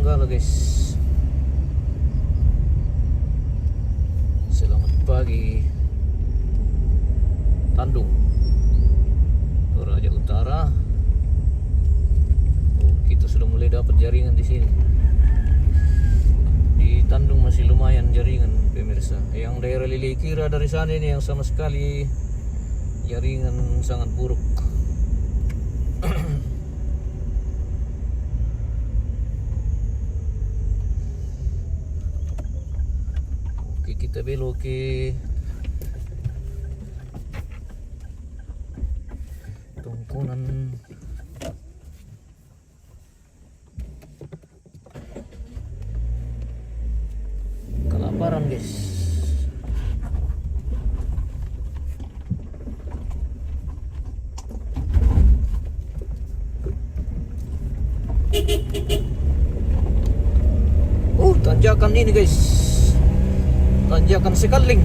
Donggala guys. Selamat pagi Tandung, Toraja Utara. Oh, kita sudah mulai dapat jaringan di sini. Di Tandung masih lumayan jaringan pemirsa. Yang daerah Lilikira dari sana ini yang sama sekali jaringan sangat buruk. Oke, kita belok ke Tongkonan. Kelaparan guys. Tanjakan ini guys, tanjakan Sekaling.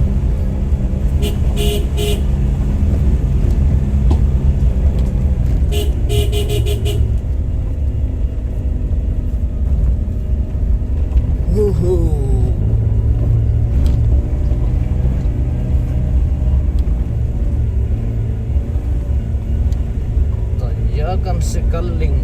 Tanjakan Sekaling.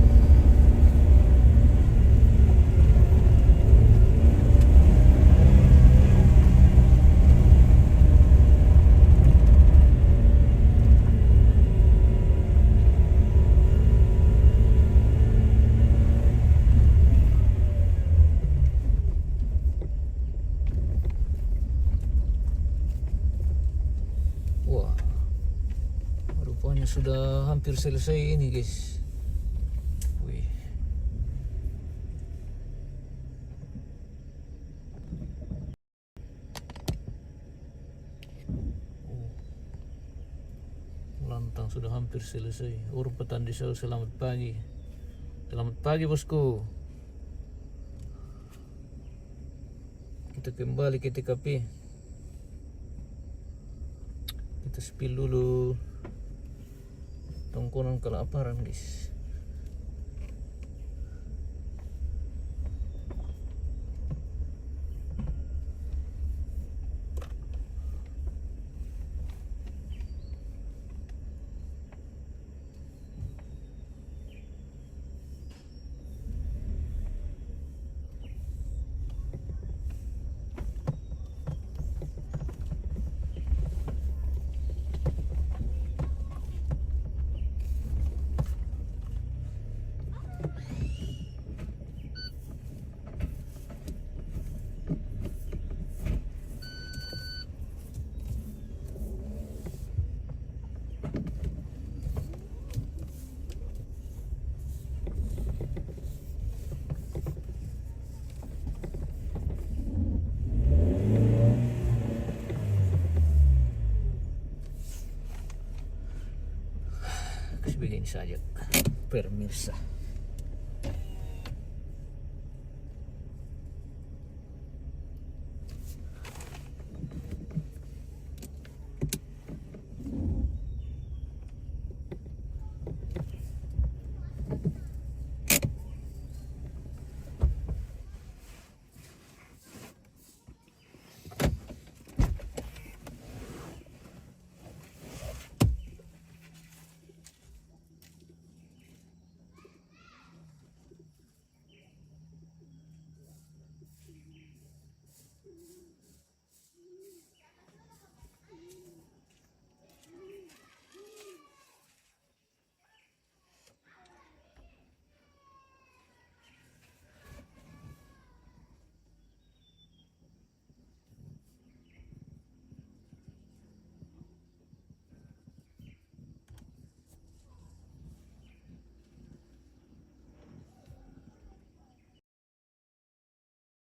Wah, rupanya sudah hampir selesai ini guys. Wih. Lantang sudah hampir selesai. Urung petani saya, selamat pagi. Selamat pagi bosku. Kita kembali ke TKP. Kita spill dulu Tongkonan Kelaparan guys. Begini saja pemirsa.